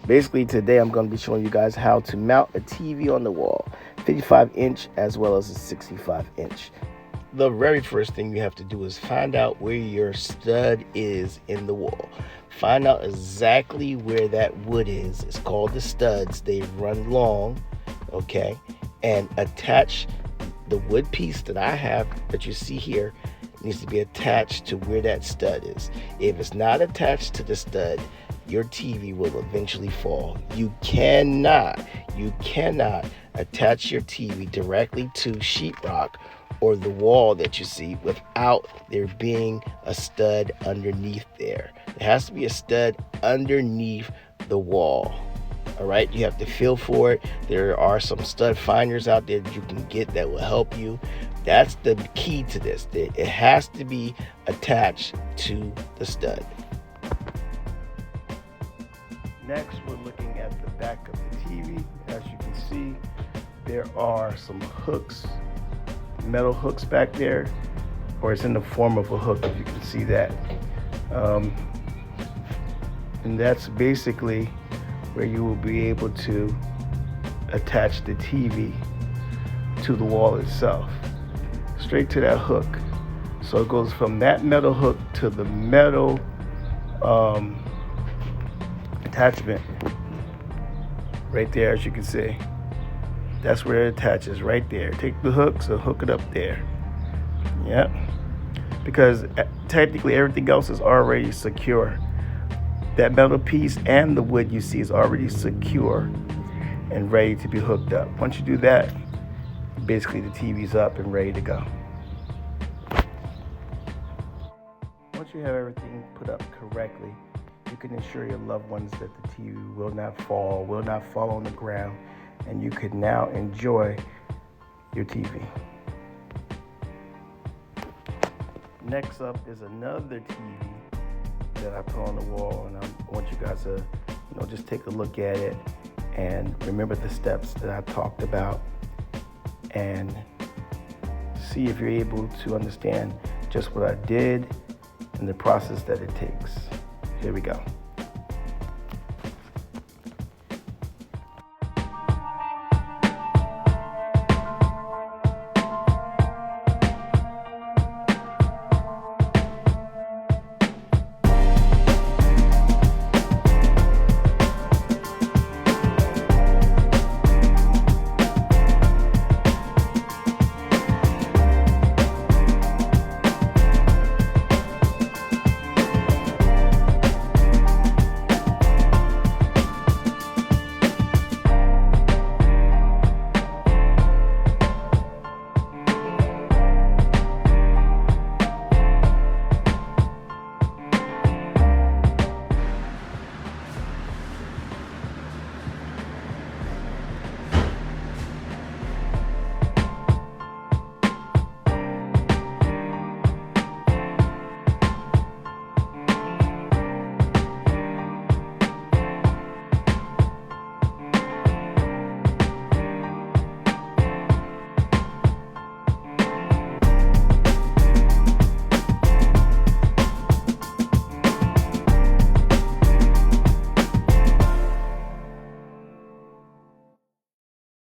Basically today I'm going to be showing you guys how to mount a TV on the wall, 55-inch as well as a 65-inch. The very first thing you have to do is find out where your stud is in the wall. Find out exactly where that wood is. It's called the studs. They run long, okay? And attach the wood piece that I have that you see here needs to be attached to where that stud is. If it's not attached to the stud, your TV will eventually fall. You cannot attach your TV directly to sheetrock or the wall that you see without there being a stud underneath there. There has to be a stud underneath the wall. All right, you have to feel for it. There are some stud finders out there that you can get that will help you. That's the key to this. It has to be attached to the stud. Next, we're looking at the back of the TV. As you can see, there are some hooks, metal hooks back there, or it's in the form of a hook, if you can see that. And that's basically where you will be able to attach the TV to the wall itself, straight to that hook. So it goes from that metal hook to the metal attachment right there, as you can see. That's where it attaches, right there. Take the hooks and hook it up there. Yep. Because technically everything else is already secure. That metal piece and the wood you see is already secure and ready to be hooked up. Once you do that, basically the TV's up and ready to go. Once you have everything put up correctly, you can ensure your loved ones that the TV will not fall on the ground, and you can now enjoy your TV. Next up is another TV that I put on the wall, and I want you guys to, just take a look at it and remember the steps that I talked about, and see if you're able to understand just what I did and the process that it takes. Here we go.